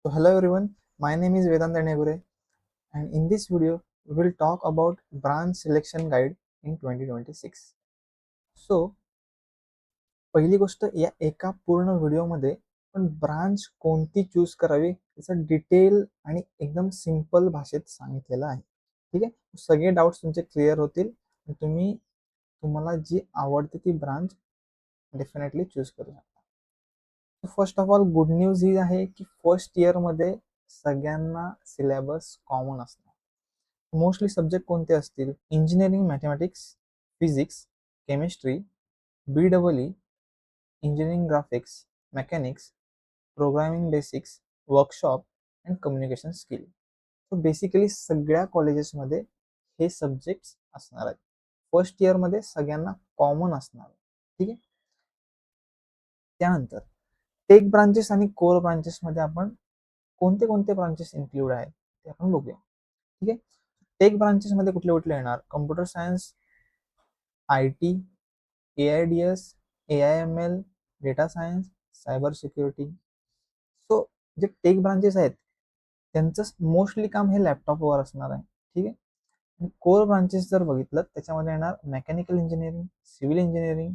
So hello everyone, my name is Vedant Negure, and in this video we will talk about branch selection guide in 2026. So पहिली गोष्ट या एका पूर्ण व्हिडिओमध्ये आपण ब्रांच कोणती चूज करावी याचं डिटेल आणि एकदम सिंपल भाषेत सांगितलेलं आहे. ठीक आहे, सगळे डाऊट्स तुमचे क्लिअर होतील आणि तुम्हाला जी आवडते ती ब्रांच डेफिनेटली चूज करू शकता. First of all good news ही आहे की फर्स्ट इयरमध्ये सगळ्यांना सिलेबस कॉमन असणार. मोस्टली सब्जेक्ट कोणते असतील? Engineering mathematics, physics, chemistry, BEE, engineering graphics, mechanics, programming basics, workshop and communication skill. So basically सगळ्या कॉलेजेसमध्ये हे सब्जेक्ट्स असणार आहेत. फर्स्ट इयरमध्ये सगळ्यांना कॉमन असणार आहे. ठीक आहे. त्यानंतर टेक ब्रांचेस आणि कोर ब्रांचेसमध्ये आपण कोणते कोणते ब्रांचेस इन्क्लूड आहेत ते आपण बघूया. ठीक आहे. टेक ब्रांचेसमध्ये कुठले कुठले येणार? Computer science, IT, AIDS, AIML, data science, cyber security. So जे टेक ब्रांचेस आहेत त्यांचं मोस्टली काम हे लॅपटॉपवर असणार आहे. ठीक आहे. आणि कोर ब्रांचेस जर बघितलं त्याच्यामध्ये येणार mechanical engineering, civil engineering,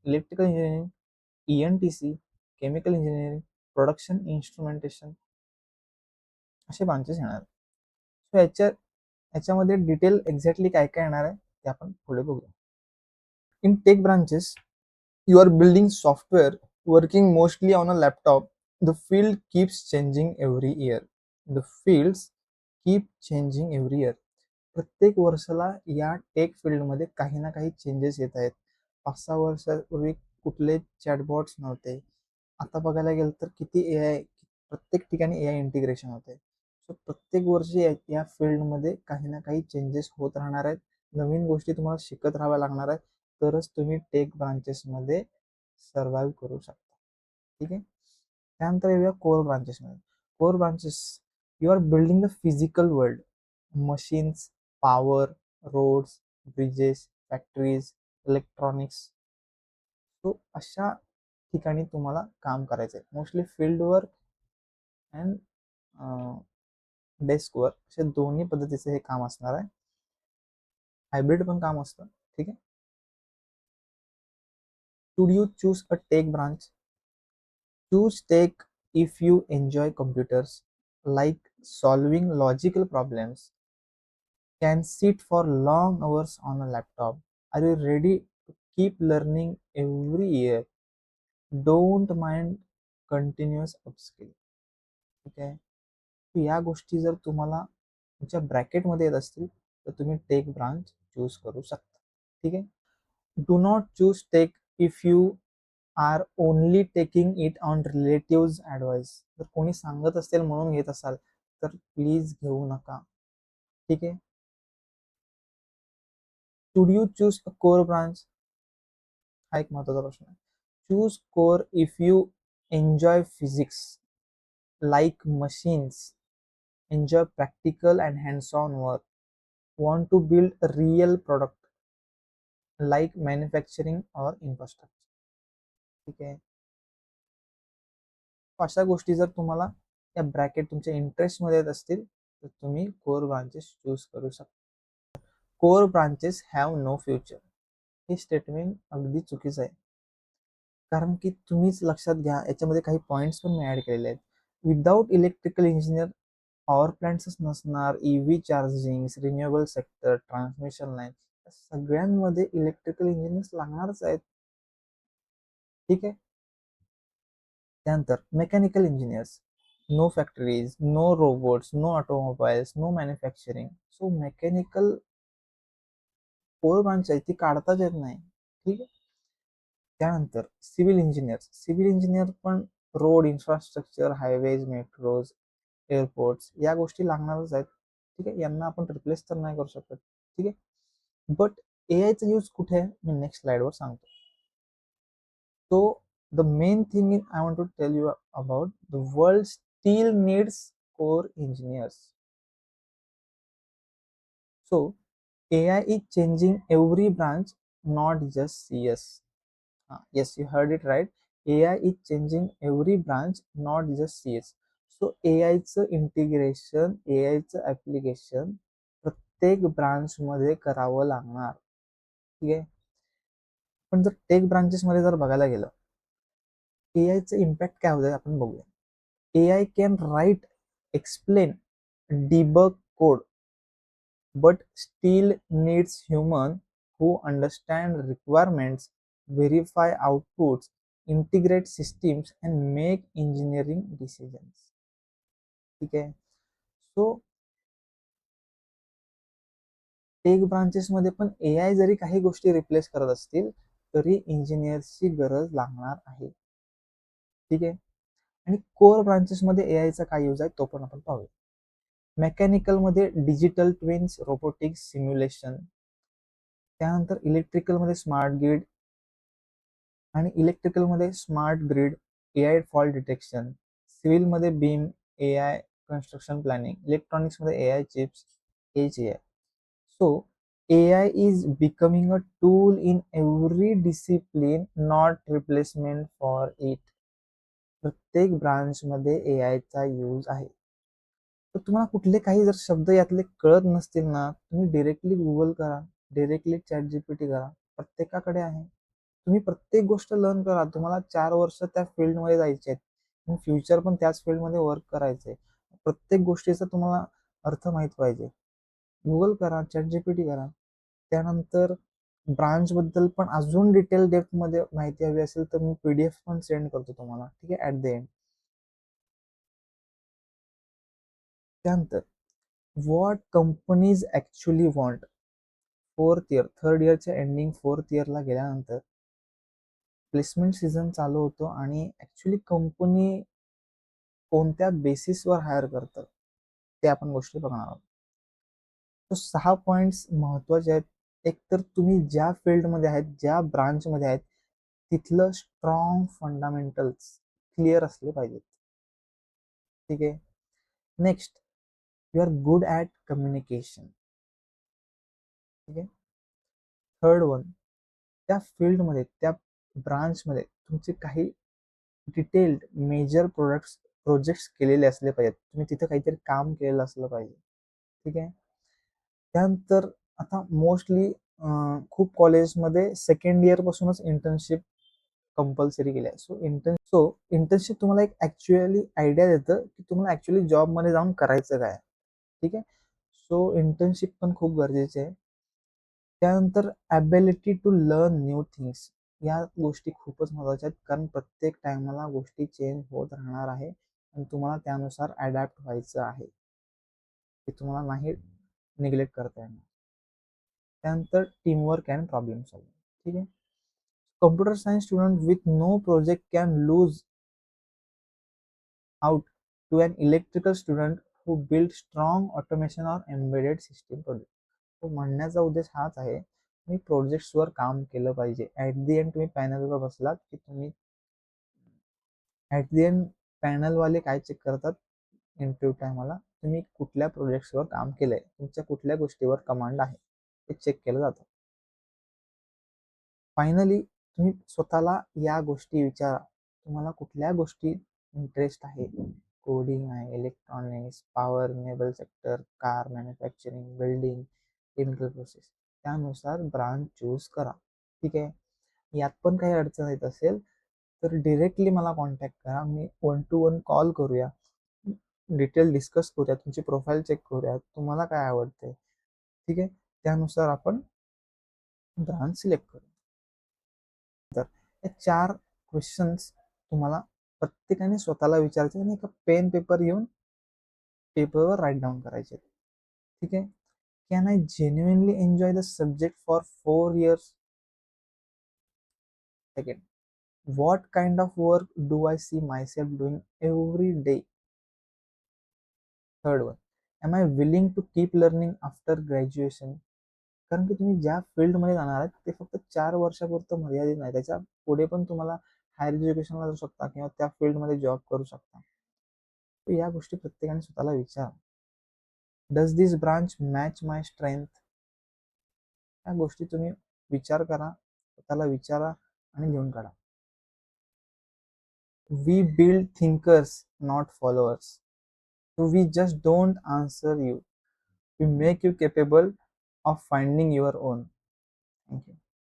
electrical engineering, ENTC, chemical engineering, production instrumentation, असे ब्रांचेस येणार. सो याच्यामध्ये डिटेल एक्झॅक्टली काय काय येणार आहे ते आपण पुढे बघूया. In tech branches you are building software working mostly on a laptop. The field keeps changing every year. The fields keep changing every year. प्रत्येक वर्षाला या टेक फील्डमध्ये काही ना काही चेंजेस येत आहेत. 5-6 वर्षापूर्वी कुठले चॅटबॉट्स नव्हते. आता बघायला गेलं तर किती AI, प्रत्येक ठिकाणी AI इंटिग्रेशन होते. सो प्रत्येक वर्षी या फील्डमध्ये काही ना काही चेंजेस होत राहणार आहेत. नवीन गोष्टी तुम्हाला शिकत राहाव्या लागणार आहेत, तरच तुम्ही टेक ब्रांचेसमध्ये सर्व्हाइव्ह करू शकता. ठीक आहे. त्यानंतर येऊया कोर ब्रांचेसमध्ये. Core branches you are building the physical world, machines, power, roads, bridges, factories, electronics. So अशा ठिकाणी तुम्हाला काम करायचं आहे. Mostly field work and desk work असे दोन्ही पद्धतीचे हे काम असणार आहे. हायब्रिड पण काम असतं. ठीक आहे. Should you choose a tech branch? Choose tech if you enjoy computers, like solving logical problems, can sit for long hours on a laptop. Are you ready to keep learning every year? Don't mind continuous upskill. ठीक आहे. या गोष्टी जर तुम्हाला तुमच्या ब्रॅकेटमध्ये येत असतील तर तुम्ही टेक ब्रांच चूज करू शकता. ठीक आहे. Do not choose tech if you are only taking it on relative advice. जर कोणी सांगत असेल म्हणून घेत असाल तर प्लीज घेऊ नका. ठीक आहे. Should you choose a core branch? हा एक महत्वाचा प्रश्न आहे. Choose core if you enjoy physics, like machines, enjoy practical and hands on work, want to build a real product like manufacturing or infrastructure. ठीक आहे. अशा गोष्टी जर तुम्हाला या ब्रॅकेट तुमच्या इंटरेस्टमध्ये येत असतील तर तुम्ही कोर ब्रांचेस चूज करू शकता. Core branches have no future, हे स्टेटमेंट अगदी चुकीचं आहे. कारण की तुम्हीच लक्षात घ्या, याच्यामध्ये काही पॉईंट्स पण मी ऍड केलेले आहेत. विदाउट इलेक्ट्रिकल इंजिनियर पॉवर प्लांट्सच नसणार, EV charging, renewable sector, transmission line, सगळ्यांमध्ये इलेक्ट्रिकल इंजिनियर्स लागणारच आहेत. ठीक आहे. त्यानंतर mechanical engineers, no factories, no robots, no automobiles, no manufacturing. So mechanical core branch आहे ती काढताच येत नाही. ठीक आहे. त्यानंतर सिव्हिल इंजिनियर पण road infrastructure, highways, metros, airports या गोष्टी लागणारच आहेत. ठीक आहे. यांना आपण रिप्लेस तर नाही करू शकत. ठीक आहे. बट AIचा यूज कुठे आहे मी नेक्स्ट स्लाइडवर सांगतो. So the main thing I want to tell you about, the world still needs core engineers. So AI is changing every branch, not just CS. Yes, you heard it right. AI is changing every branch, not just CS. So एआयचं integration, एआयचं application प्रत्येक ब्रांचमध्ये करावं लागणार. ठीक आहे. पण जर टेक ब्रांचेसमध्ये जर बघायला गेलं, एआयचं इम्पॅक्ट काय होतं आपण बघूया. AI can write, explain, debug code, but still needs human who understand requirements, verify outputs, integrate systems and make engineering decisions. ठीक आहे. सो टेक ब्रांचेस मध्ये पण एआय जरी काही गोष्टी रिप्लेस करत असतील तरी इंजिनियर्सची गरज लागणार आहे. ठीक आहे. आणि कोर ब्रांचेस मध्ये एआयचा काय यूज आहे तो पण आपण पाहूया. मेकॅनिकल मध्ये डिजिटल ट्विन्स, रोबोटिक्स, सिम्युलेशन. त्यानंतर इलेक्ट्रिकल मध्ये स्मार्ट ग्रिड, आणि इलेक्ट्रिकल मध्ये smart grid, AI fault detection. Civil मध्ये beam, AI construction planning. Electronics मध्ये AI chips, edge AI. So AI is becoming a tool in every discipline, not replacement for it. प्रत्येक branch मध्ये एआयचा use आहे. तर तुम्हाला कुठले काही जर शब्द यातले कळत नसतील ना, तुम्ही डिरेक्टली गुगल करा, डिरेक्टली चॅट जीपीटी करा, प्रत्येकाकडे आहे. तुम्ही प्रत्येक गोष्ट लर्न करा. तुम्हाला 4 वर्ष त्या फील्डमध्ये जायचे आहेत, फ्युचर पण त्याच फील्डमध्ये वर्क करायचंय. प्रत्येक गोष्टीचा तुम्हाला अर्थ माहित पाहिजे. गुगल करा, चॅट जीपीटी करा. त्यानंतर ब्रांच बद्दल पण अजून डिटेल डेप्थ मध्ये माहिती हवी असेल तर मी पीडीएफ पण सेंड करतो तुम्हाला. ठीक आहे, ऍट द एंड. त्यानंतर what companies actually want. Fourth year, third इयरच्या एंडिंग फोर्थ इयरला गेल्यानंतर प्लेसमेंट सीझन चालू होतो आणि ऍक्च्युली कंपनी कोणत्या बेसिसवर हायर करतं ते आपण गोष्टी बघणार आहोत. तो 6 पॉइंट्स महत्वाचे आहेत. एक तर तुम्ही ज्या फील्डमध्ये आहेत, ज्या ब्रांचमध्ये आहेत, तिथलं स्ट्रॉंग फंडामेंटल्स क्लिअर असले पाहिजेत. ठीक आहे. Next, you are good at communication. ठीक आहे. थर्ड वन, त्या फील्डमध्ये, त्या ब्रांचमध्ये तुमचे काही डिटेल्ड मेजर प्रोजेक्ट्स केलेले असले पाहिजेत. तुम्ही तिथे काहीतरी काम केलेलं असलं पाहिजे. ठीक आहे. त्यानंतर आता मोस्टली खूप कॉलेजमध्ये सेकंड इयर पासूनच इंटर्नशिप कंपल्सरी केली आहे. सो इंटर्नशिप तुम्हाला एक ऍक्च्युअली आयडिया देतं की तुम्हाला ऍक्च्युअली जॉबमध्ये जाऊन करायचं काय. ठीक आहे. सो इंटर्नशिप पण खूप गरजेचे आहे. त्यानंतर ability to learn new things. या गोष्टी खूपच महत्वाच्या आहेत, कारण प्रत्येक टायमाला गोष्टी चेंज होत राहणार आहे आणि तुम्हाला त्यानुसार अडॅप्ट व्हायचं आहे. ते तुम्हाला नाही निग्लेक्ट करता येणार. त्यानंतर टीमवर्क अँड प्रॉब्लेम सॉल्विंग. ठीक आहे. Computer science student with no project can lose out to an electrical student who build strong automation or embedded system project. तो म्हणण्याचा उद्देश हाच आहे, तुम्ही प्रोजेक्ट्सवर काम केलं पाहिजे. ऍट दी एंड तुम्ही पॅनलवर बसलात की तुम्ही ऍट दी एंड पॅनलवाले काय चेक करतात इंटरव्ह्यू टायमाला, तुम्ही कुठल्या प्रोजेक्ट्सवर काम केलंय, तुमच्या कुठल्या गोष्टीवर कमांड आहे ते चेक केलं जातं. फायनली तुम्ही स्वतःला या गोष्टी विचारा, तुम्हाला कुठल्या गोष्टी इंटरेस्ट आहे. कोडिंग आहे, electronics, power enable sector, car manufacturing, building, chemical process. त्यानुसार ब्रांच चूज करा. ठीक आहे. यात पण काही अडचण येत असेल तर डिरेक्टली मला कॉन्टॅक्ट करा. मी 1-to-1 कॉल करूया, डिटेल डिस्कस करूया, तुमची प्रोफाईल चेक करूया, तुम्हाला काय आवडते. ठीक आहे. त्यानुसार आपण ब्रांच सिलेक्ट करू. तर हे 4 क्वेश्चन्स तुम्हाला प्रत्येकाने स्वतःला विचारायचे आणि एका पेन पेपर घेऊन पेपरवर राईट डाऊन करायचे. ठीक आहे. Can I genuinely enjoy the subject for 4 years? Second, what kind of work do I see myself doing every day? Third one, am I willing to keep learning after graduation? कारण की तुम्ही ज्या फील्डमध्ये जाणार आहात ते फक्त 4 वर्षापुरतं मर्यादित नाही, त्याच्या पुढे पण तुम्हाला हायर एज्युकेशनला जाऊ शकता किंवा त्या फील्डमध्ये जॉब करू शकता. तर या गोष्टी प्रत्येकाने स्वतःला विचारा. Does this branch match my strength? या गोष्टी तुम्ही विचार करा, स्वतःला विचारा आणि लिहून काढा. We build thinkers, not followers. So we just don't answer you. We make you capable of finding your own. Thank you.